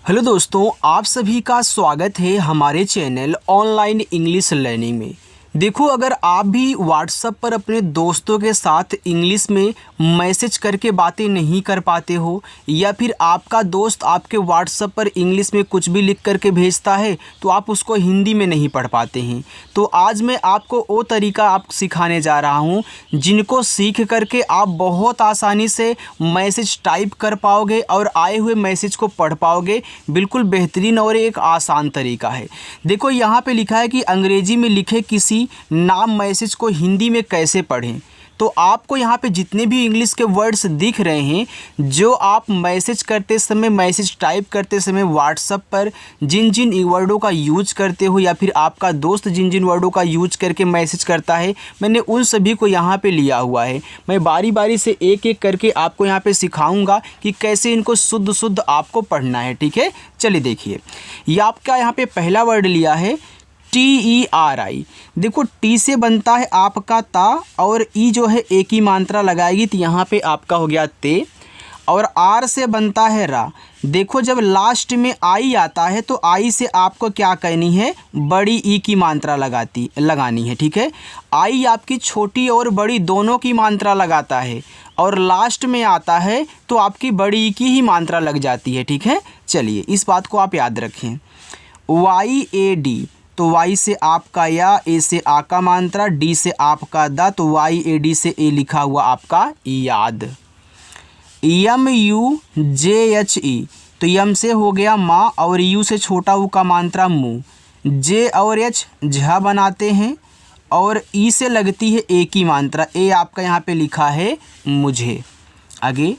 Hello दोस्तों, आप सभी का स्वागत है हमारे चैनल ऑनलाइन इंग्लिश लर्निंग में। देखो, अगर आप भी व्हाट्सएप पर अपने दोस्तों के साथ इंग्लिश में मैसेज करके बातें नहीं कर पाते हो, या फिर आपका दोस्त आपके व्हाट्सएप पर इंग्लिश में कुछ भी लिख करके भेजता है तो आप उसको हिंदी में नहीं पढ़ पाते हैं, तो आज मैं आपको वो तरीका सिखाने जा रहा हूँ जिनको सीख करके आप बहुत आसानी से मैसेज टाइप कर पाओगे और आए हुए मैसेज को पढ़ पाओगे। बिल्कुल बेहतरीन और एक आसान तरीका है। देखो, यहाँ पे लिखा है कि अंग्रेजी में लिखे किसी नाम मैसेज को हिंदी में कैसे पढ़ें। तो आपको यहाँ पे जितने भी इंग्लिश के वर्ड्स दिख रहे हैं, जो आप मैसेज करते समय, मैसेज टाइप करते समय व्हाट्सएप पर जिन जिन वर्डों का यूज करते हो, या फिर आपका दोस्त जिन जिन वर्डों का यूज करके मैसेज करता है, मैंने उन सभी को यहाँ पे लिया हुआ है। मैं बारी बारी से एक एक करके आपको यहाँ पे सिखाऊंगा कि कैसे इनको शुद्ध शुद्ध आपको पढ़ना है। ठीक है, चलिए देखिए, ये आपका यहाँ पे पहला वर्ड लिया है TERI। देखो, टी से बनता है आपका ता, और ई जो है एक ही मात्रा लगाएगी तो यहाँ पे आपका हो गया ते, और आर से बनता है रा। देखो, जब लास्ट में आई आता है तो आई से आपको क्या कहनी है, बड़ी ई की मात्रा लगानी है। ठीक है, आई आपकी छोटी और बड़ी दोनों की मात्रा लगाता है, और लास्ट में आता है तो आपकी बड़ी ई की ही मात्रा लग जाती है। ठीक है, चलिए इस बात को आप याद रखें। YAD, तो वाई से आपका या, ए से आ का मात्रा, डी से आपका दा, तो YAD से ए लिखा हुआ आपका याद। MUJHE, तो यम से हो गया माँ, और यू से छोटा ऊ का मात्रा मुँह। जे और एच झा बनाते हैं, और ई से लगती है ए की मात्रा, ए आपका यहाँ पे लिखा है मुझे। आगे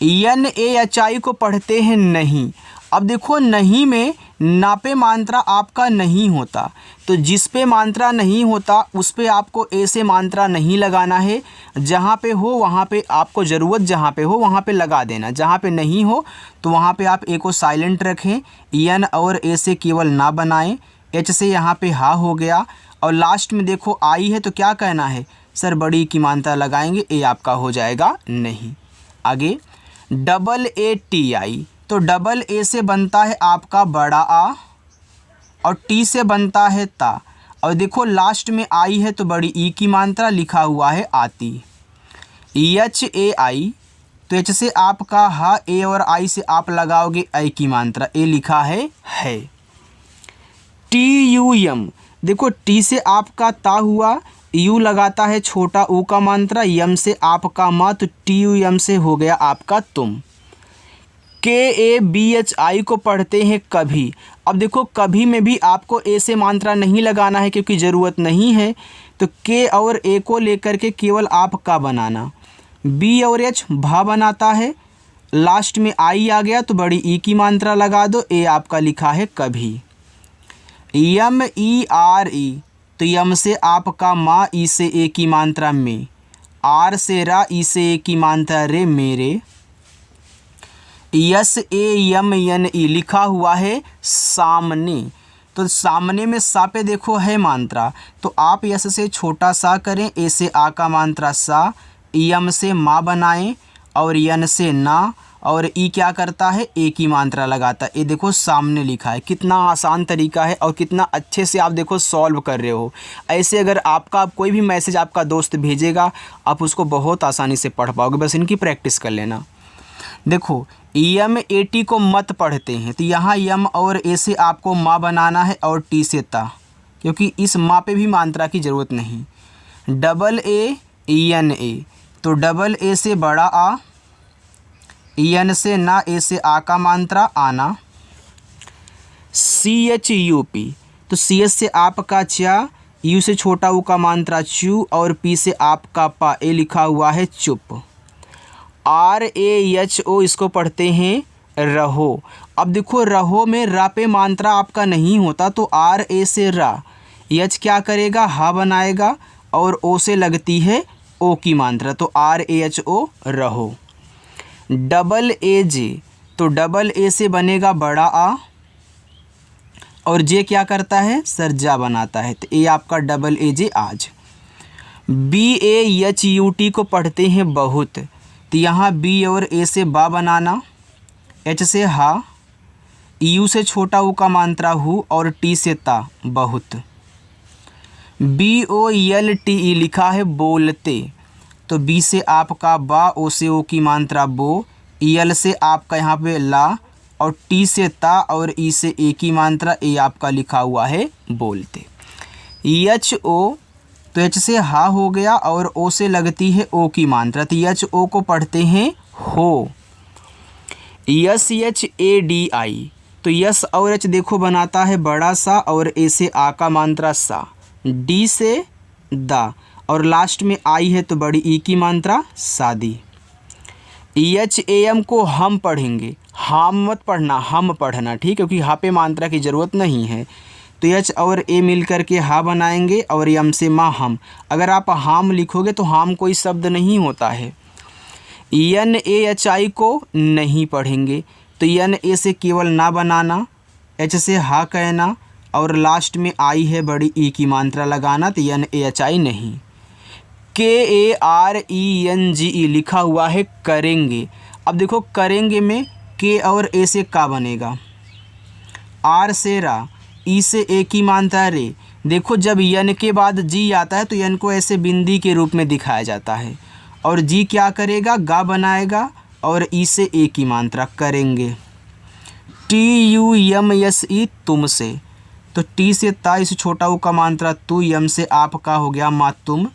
NAHI को पढ़ते हैं नहीं। अब देखो, नहीं में ना पे मात्रा आपका नहीं होता, तो जिस पे मात्रा नहीं होता उस पे आपको ए से मात्रा नहीं लगाना है। जहाँ पे हो वहाँ पे आपको ज़रूरत, जहाँ पे हो वहाँ पे लगा देना। जहाँ पे नहीं हो तो वहाँ पे आप ए को साइलेंट रखें, एन और ए से केवल ना बनाएं, एच से यहाँ पे हा हो गया, और लास्ट में देखो आई है तो क्या कहना है, सर बड़ी की मात्रा लगाएंगे, ए आपका हो जाएगा नहीं। आगे AATI, तो डबल ए से बनता है आपका बड़ा आ, और टी से बनता है ता, और देखो लास्ट में आई है तो बड़ी ई की मात्रा, लिखा हुआ है आती। HAI, तो एच से आपका हा, ए और आई से आप लगाओगे आई की मात्रा, ए लिखा है। TUM, देखो टी से आपका ता हुआ, यू लगाता है छोटा ऊ का मात्रा, यम से आपका माँ, तो TUM से हो गया आपका तुम। KABHI को पढ़ते हैं कभी। अब देखो, कभी में भी आपको ए से मात्रा नहीं लगाना है क्योंकि ज़रूरत नहीं है, तो के और ए को लेकर के केवल आप का बनाना। बी और एच भा बनाता है, लास्ट में आई आ गया तो बड़ी ई की मात्रा लगा दो, ए आपका लिखा है कभी। MERE, तो यम से आपका माँ, ई से ए की मात्रा में, आर से रा, ई से ए की मात्रा रे मेरे। SAMNE, लिखा हुआ है सामने, तो सामने में सा पे देखो है मात्रा, तो आप यस से छोटा सा करें, ए से आ का मात्रा सा, यम से माँ बनाएं, और यन से ना, और ई क्या करता है, ए की मात्रा लगाता है। ये देखो सामने लिखा है। कितना आसान तरीका है और कितना अच्छे से आप देखो सॉल्व कर रहे हो। ऐसे अगर आपका कोई भी मैसेज आपका दोस्त भेजेगा, आप उसको बहुत आसानी से पढ़ पाओगे। बस इनकी प्रैक्टिस कर लेना। देखो, MAT को मत पढ़ते हैं, तो यहाँ यम और ए से आपको माँ बनाना है, और टी से ता, क्योंकि इस माँ पे भी मात्रा की ज़रूरत नहीं। AANA, तो डबल ए से बड़ा आ, एन से ना, ए से आ का मात्रा आना। CHUP, तो CS से आपका चा, यू से छोटा ऊ का मात्रा चू, और पी से आपका पा, ए लिखा हुआ है चुप। RAHO, इसको पढ़ते हैं रहो। अब देखो, रहो में रा पे मात्रा आपका नहीं होता, तो RA से रा, एच क्या करेगा, हा बनाएगा, और ओ से लगती है ओ की मात्रा, तो RAHO रहो। AAJ, तो डबल ए से बनेगा बड़ा आ, और जे क्या करता है, सरजा बनाता है, तो ए आपका AAJ आज। BAHUT को पढ़ते हैं बहुत, तो यहाँ बी और ए से बा बनाना, एच से हा, यू से छोटा ऊ का मात्रा हु और टी से ता बहुत। BOLTE लिखा है बोलते, तो बी से आपका बा, ओ से ओ की मात्रा बो, यल से आपका यहाँ पे ला और टी से ता और ई से ए की मात्रा ए आपका लिखा हुआ है बोलते। HO, तो एच से हा हो गया और ओ से लगती है ओ की मात्रा, तो HO को पढ़ते हैं हो। SHADI, तो यस और एच देखो बनाता है बड़ा सा और ए से आ का मात्रा सा, डी से दा और लास्ट में आई है तो बड़ी ई की मात्रा शादी। HAM को हम पढ़ेंगे, हम मत पढ़ना, हम पढ़ना, ठीक, क्योंकि हा पे मात्रा की ज़रूरत नहीं है। तो एच और ए मिल कर के हा बनाएंगे और यम से मा हम। अगर आप हाम लिखोगे तो हाम कोई शब्द नहीं होता है। NAHI को नहीं पढ़ेंगे, तो NA से केवल ना बनाना, एच से हा कहना और लास्ट में आई है बड़ी ई की मात्रा लगाना, तो NAHI नहीं। KARENGE लिखा हुआ है करेंगे। अब देखो करेंगे में के और ए से का बनेगा, आर से रा, ई से ए की मात्रा रे। देखो जब यन के बाद जी आता है तो यन को ऐसे बिंदी के रूप में दिखाया जाता है और जी क्या करेगा, गा बनाएगा और ई से ए की मात्रा करेंगे। TUMSE तुमसे, तो टी से ता इस छोटा ऊ का मात्रा तू, यम से आपका हो गया मा तुम,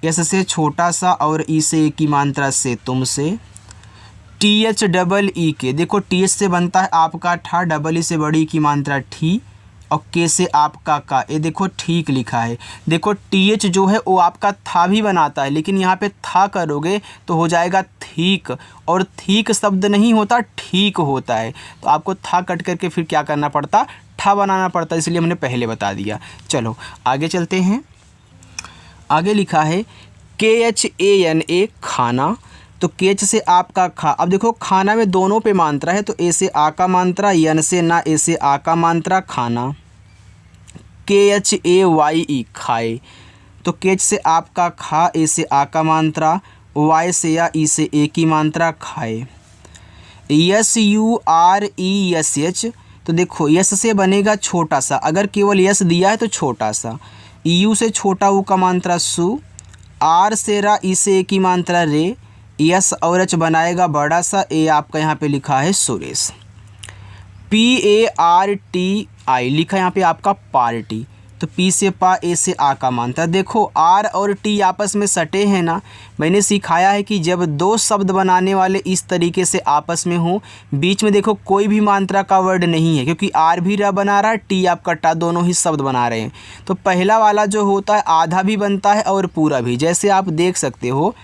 एस से छोटा सा और ई से ए की मात्रा से तुमसे। THEE के, देखो टी एच से बनता है आपका ठा, डबल ई से बड़ी की मात्रा ठी और के से आपका का, ये देखो ठीक लिखा है। देखो TH जो है वो आपका था भी बनाता है, लेकिन यहाँ पे था करोगे तो हो जाएगा ठीक, और ठीक शब्द नहीं होता, ठीक होता है। तो आपको था कट करके फिर क्या करना पड़ता, ठा बनाना पड़ता, इसलिए हमने पहले बता दिया। चलो आगे चलते हैं। आगे लिखा है KHANA खाना, तो केच से आपका खा। अब देखो खाना में दोनों पे मात्रा है, तो ए से आ का मात्रा, यन से ना, ए से आ का मात्रा खाना। KHAYE खाए, तो केच से आपका खा, ए से आ का मात्रा, वाई से या ई से ए की मात्रा खाए। SURESH, तो देखो यस से बनेगा छोटा सा, अगर केवल यस दिया है तो छोटा सा, यू से छोटा ऊ का मात्रा सु, आर से रा, ई से ए की मात्रा रे, यस और एच बनाएगा बड़ा सा, ए आपका यहाँ पे लिखा है सुरेश। PARTI लिखा है यहाँ पे आपका पार्टी, तो पी से पा, ए से आ का मात्रा। देखो आर और टी आपस में सटे हैं ना, मैंने सिखाया है कि जब दो शब्द बनाने वाले इस तरीके से आपस में हो, बीच में देखो कोई भी मात्रा का वर्ड नहीं है, क्योंकि आर भी रा बना रहा है, टी आपका टा, दोनों ही शब्द बना रहे हैं। तो पहला वाला जो होता है आधा भी बनता है और पूरा भी, जैसे आप देख सकते हो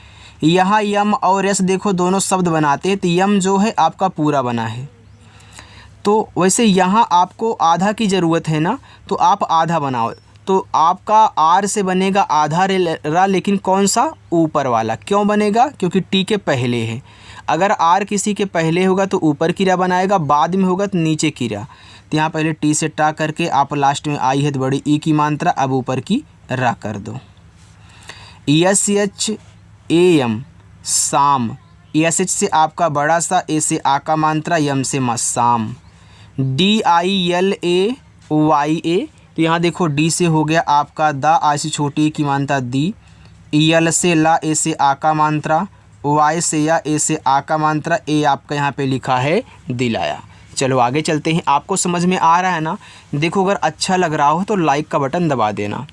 यहाँ यम और यस देखो दोनों शब्द बनाते हैं, तो यम जो है आपका पूरा बना है। तो वैसे यहाँ आपको आधा की ज़रूरत है ना, तो आप आधा बनाओ, तो आपका आर से बनेगा आधा रा, लेकिन कौन सा, ऊपर वाला। क्यों बनेगा, क्योंकि टी के पहले है। अगर आर किसी के पहले होगा तो ऊपर की रा बनाएगा, बाद में होगा तो नीचे की रा। तो यहाँ पहले टी से टा करके आप लास्ट में आई है तो बड़ी ई की मात्रा, अब ऊपर की रा कर दो। SHAM शाम, SH से आपका बड़ा सा, ए से आ का मात्रा, यम से मा शाम। DILAYA, तो यहाँ देखो डी से हो गया आपका दा, आई से छोटी की मात्रा दी, यल से ला, ए से आ का मात्रा, वाई से या, ए से आ का मात्रा, ए आपका यहाँ पे लिखा है दिलाया। चलो आगे चलते हैं। आपको समझ में आ रहा है ना? देखो अगर अच्छा लग रहा हो तो लाइक का बटन दबा देना।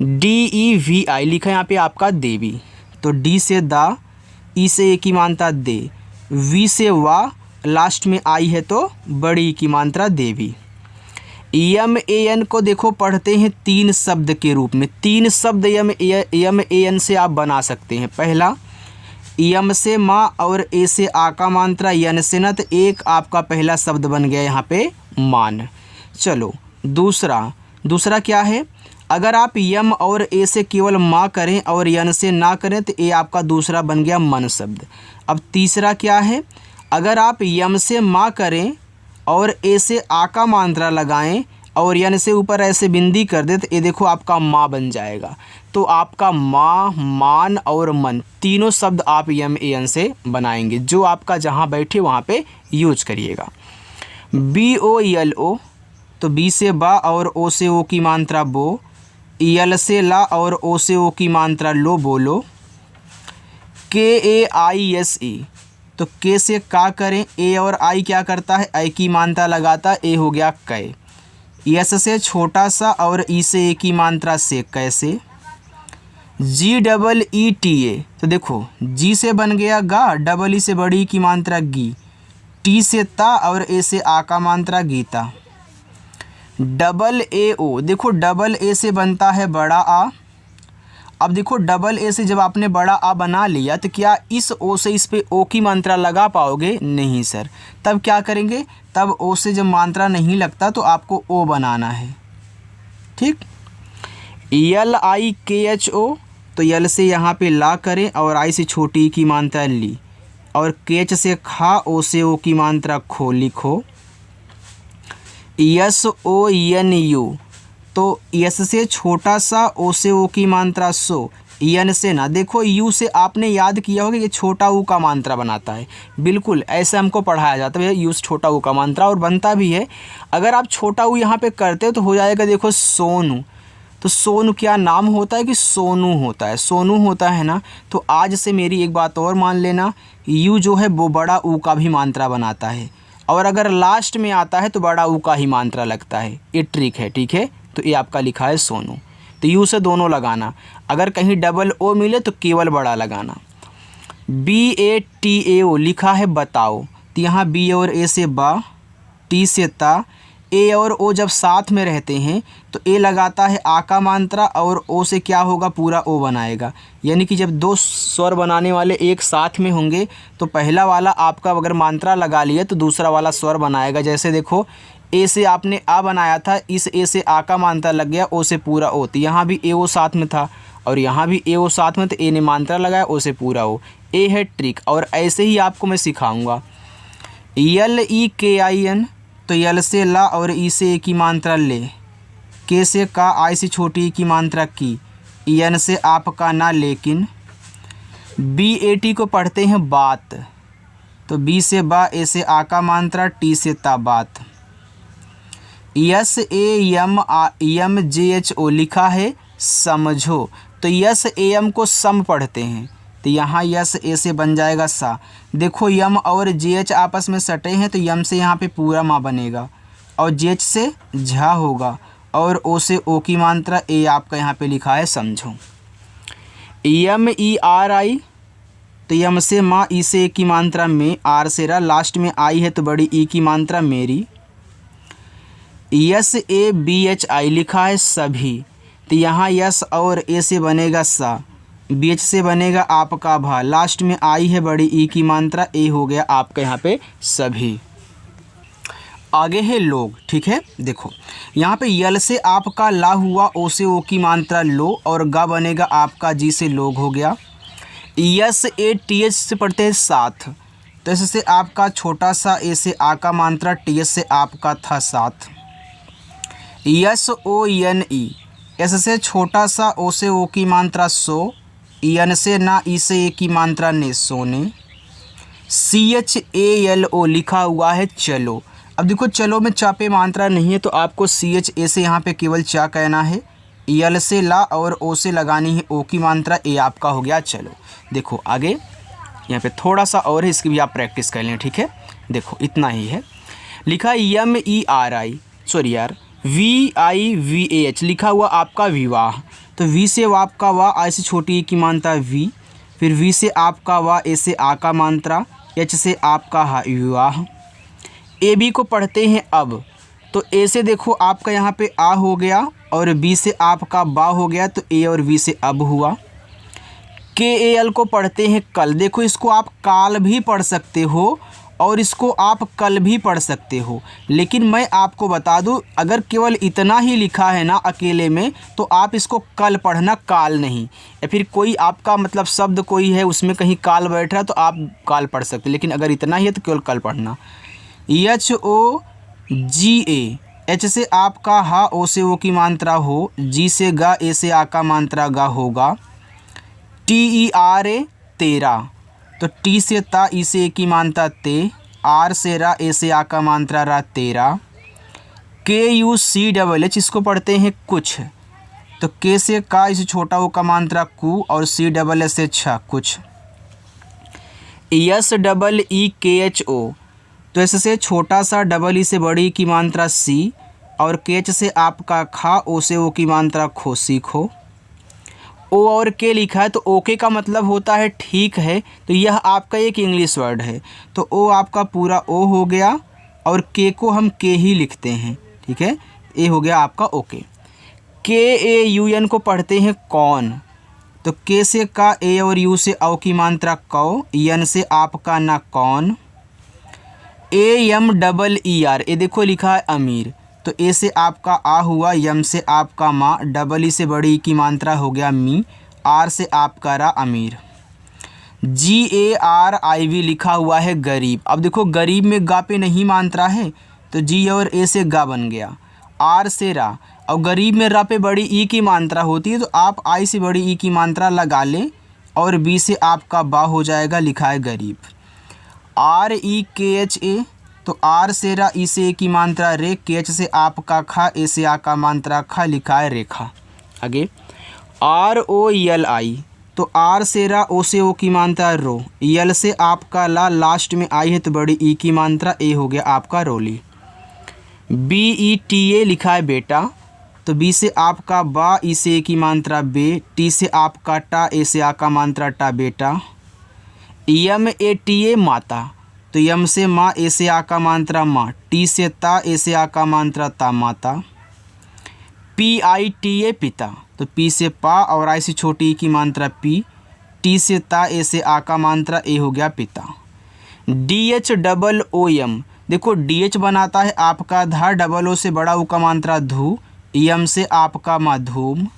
DEVI लिखा है यहाँ पे आपका देवी, तो डी से दा, ई से ए की मात्रा दे, वी से वा, लास्ट में आई है तो बड़ी की मात्रा देवी। MAN को देखो पढ़ते हैं तीन शब्द के रूप में, तीन शब्द MAN से आप बना सकते हैं। पहला यम से माँ और ए से आ का मात्रा, यन से न, तो एक आपका पहला शब्द बन गया यहाँ पे मान। चलो दूसरा क्या है, अगर आप यम और ए से केवल माँ करें और यन से ना करें तो ए आपका दूसरा बन गया मन शब्द। अब तीसरा क्या है, अगर आप यम से माँ करें और ए से आ का मात्रा लगाएं और यन से ऊपर ऐसे बिंदी कर दे तो ये देखो आपका माँ बन जाएगा। तो आपका माँ, मान और मन तीनों शब्द आप MAN से बनाएंगे, जो आपका जहाँ बैठे वहाँ पे यूज करिएगा। BOLO, तो बी से बा और ओ से ओ की मात्रा बो। यल से ला और ओ से ओ की मात्रा लो, बोलो। KAISE, तो के से का करें, ए और आई क्या करता है, आई की मात्रा लगाता, ए हो गया कै। यस से छोटा सा और ई से ए की मात्रा से, कैसे। GEETA, तो देखो जी से बन गया गा, डबल ई से बड़ी ई की मात्रा गी, टी से ता और ए से आ का मात्रा गीता। AAO, देखो डबल ए से बनता है बड़ा आ। अब देखो डबल ए से जब आपने बड़ा आ बना लिया तो क्या इस ओ से इस पे ओ की मात्रा लगा पाओगे, नहीं सर। तब क्या करेंगे, तब ओ से जब मात्रा नहीं लगता तो आपको ओ बनाना है, ठीक। LIKHO, तो यल से यहाँ पे ला करें और आई से छोटी की मात्रा ली, और केच से खा, ओ से ओ की मात्रा खो, लिखो। SONU, तो यस से छोटा सा, ओ से ओ की मात्रा सो, यन से ना। देखो यू से आपने याद किया होगा कि छोटा ऊ का मात्रा बनाता है, बिल्कुल ऐसे हमको पढ़ाया जाता है, यू से छोटा ऊ का मात्रा, और बनता भी है। अगर आप छोटा ऊ यहाँ पे करते हो तो हो जाएगा, देखो सोनू, तो सोनू क्या नाम होता है कि सोनू होता है, सोनू होता है ना। तो आज से मेरी एक बात और मान लेना, यू जो है वो बड़ा ऊ का भी मात्रा बनाता है, और अगर लास्ट में आता है तो बड़ा ऊ का ही मात्रा लगता है, ये ट्रिक है, ठीक है। तो ये आपका लिखा है सोनू, तो यू से दोनों लगाना, अगर कहीं डबल ओ मिले तो केवल बड़ा लगाना। BATAO लिखा है बताओ, तो यहाँ बी और ए से बा, टी से ता, ए और ओ जब साथ में रहते हैं तो ए लगाता है आ का मात्रा, और ओ से क्या होगा, पूरा ओ बनाएगा। यानी कि जब दो स्वर बनाने वाले एक साथ में होंगे तो पहला वाला आपका अगर मात्रा लगा लिया तो दूसरा वाला स्वर बनाएगा। जैसे देखो ए से आपने आ बनाया था, इस ए से आ का मात्रा लग गया, ओ से पूरा ओ, तो यहाँ भी ए ओ साथ में था और यहाँ भी ए ओ साथ में, तो ए ने मात्रा लगाया, ओ से पूरा ओ। ए है ट्रिक, और ऐसे ही आपको मैं सिखाऊंगा। LEKIN, तो यल से ला और ई से ए की मात्रा ले, के से का, आई से छोटी की मात्रा की, यन से आपका ना, लेकिन। BAT को पढ़ते हैं बात, तो बी से बा, ए से आ का मात्रा, टी से ता, बात। SAMJHO लिखा है समझो, तो यस AM को सम पढ़ते हैं, तो यहाँ यस ए से बन जाएगा सा। देखो यम और JH आपस में सटे हैं, तो यम से यहाँ पे पूरा माँ बनेगा, और JH से झा होगा, और ओ से ओ की मात्रा, ए आपका यहाँ पे लिखा है समझो। MERI, तो यम से माँ, ई से ए की मात्रा में, आर से रा, लास्ट में आई है तो बड़ी ई की मात्रा मेरी। SABHI लिखा है सभी, तो यहाँ यस और ए से बनेगा सा, BH से बनेगा आपका भा, लास्ट में आई है बड़ी ई की मात्रा, ए हो गया आपका यहाँ पे सभी। आगे है लोग, ठीक है। देखो यहाँ पे यल से आपका ला हुआ, ओ से ओ की मात्रा लो, और गा बनेगा आपका जी से लोग हो गया। SATH से पढ़ते हैं साथ, तो ऐसे से आपका छोटा सा, ए से आ का मात्रा, TH से आपका था साथ। SONE, एस से छोटा सा, ओ से ओ की मात्रा सो, यन से ना, ई से ए की मात्रा ने, सोने। CHALO लिखा हुआ है चलो। अब देखो चलो में चा पे मात्रा नहीं है, तो आपको CHA से यहाँ पे केवल चा कहना है, यल से ला और ओ से लगानी है ओ की मात्रा, ए आपका हो गया चलो। देखो आगे यहाँ पे थोड़ा सा और है, इसकी भी आप प्रैक्टिस कर लें, ठीक है। देखो इतना ही है, लिखा है VIVAH लिखा हुआ आपका विवाह, तो वी से आपका वाह, आई से छोटी की मात्रा वी, फिर वी से आपका वाह, ए से आ का मात्रा, एच से आपका हा, विवाह। AB को पढ़ते हैं अब, तो ए से देखो आपका यहाँ पे आ हो गया, और बी से आपका बा हो गया, तो ए और वी से अब हुआ। KAL को पढ़ते हैं कल, देखो इसको आप काल भी पढ़ सकते हो और इसको आप कल भी पढ़ सकते हो, लेकिन मैं आपको बता दूं, अगर केवल इतना ही लिखा है ना अकेले में, तो आप इसको कल पढ़ना, काल नहीं। या फिर कोई आपका मतलब शब्द कोई है उसमें कहीं काल बैठ रहा है तो आप काल पढ़ सकते, लेकिन अगर इतना ही है तो केवल कल पढ़ना। HOGA, एच से आपका हा, ओ से ओ की मात्रा हो, जी से गा, ए से आ का मात्रा गा होगा। TERA, तेरा, तो टी से ता, ई से ए की मात्रा ते, आर से रा, ए से आ का मात्रा रा तेरा। KUCH इसको पढ़ते हैं कुछ, तो के से का इसे छोटा ओ का मात्रा कु और CSS से छ कुछ। SEEKHO तो इससे छोटा सा डबल ई से बड़ी की मात्रा सी और KH से आपका खा, ओ से ओ की मात्रा खो सीखो। ओ और के लिखा है तो ओके का मतलब होता है ठीक है, तो यह आपका एक इंग्लिश वर्ड है, तो ओ आपका पूरा ओ हो गया और के को हम के ही लिखते हैं, ठीक है। ए हो गया आपका ओके। KAUN को पढ़ते हैं कौन, तो के से का, ए और यू से औ की मात्रा कौ, यन से आपका ना कौन। AMEER ये देखो लिखा है अमीर, तो ए से आपका आ हुआ, यम से आपका माँ, डबल ई से बड़ी की मात्रा हो गया मी, आर से आपका रा अमीर। GARIB लिखा हुआ है गरीब। अब देखो गरीब में गा पे नहीं मात्रा है, तो जी और ए से गा बन गया, आर से रा, और गरीब में रा पे बड़ी ई की मात्रा होती है, तो आप आई से बड़ी ई की मात्रा लगा लें और बी से आपका बा हो जाएगा, लिखा है गरीब। REKHA तो आर से रा, ई से ए की मात्रा रे, KH से आपका खा, ए से आ का मात्रा खा, लिखा है रेखा। आगे ROLI तो आर से रा, ओ से ओ की मात्रा रो, यल से आपका ला, लास्ट में आई है तो बड़ी ई की मात्रा, ए हो गया आपका रोली। BETA लिखा है बेटा, तो बी से आपका बा, ई से ए की मात्रा बे, टी से आपका टा, ए से आ का मात्रा टा बेटा। MATA माता, तो यम से माँ, ए से आ का मात्रा माँ, टी से ता, ए से आ का मात्रा ता माता। PITA पिता, तो पी से पा और आई से छोटी ई की मात्रा पी, टी से ता, ए से आ का मात्रा ए हो गया पिता। DHOOM देखो DH बनाता है आपका धा, डबल ओ से बड़ा ऊ का मात्रा धू, यम से आपका मा धूम।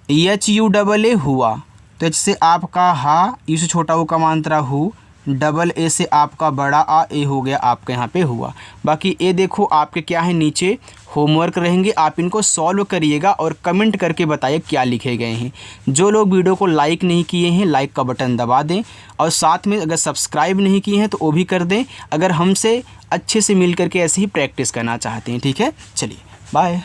HUAA हुआ, तो एच से आपका हा, यू से छोटा ऊ का मात्रा हु, डबल ए से आपका बड़ा आ, ए हो गया आपके यहाँ पे हुआ। बाकी ये देखो आपके क्या है नीचे होमवर्क रहेंगे, आप इनको सॉल्व करिएगा और कमेंट करके बताइए क्या लिखे गए हैं। जो लोग वीडियो को लाइक नहीं किए हैं लाइक का बटन दबा दें, और साथ में अगर सब्सक्राइब नहीं किए हैं तो वो भी कर दें, अगर हमसे अच्छे से मिल करके ऐसे ही प्रैक्टिस करना चाहते हैं। ठीक है, चलिए बाय।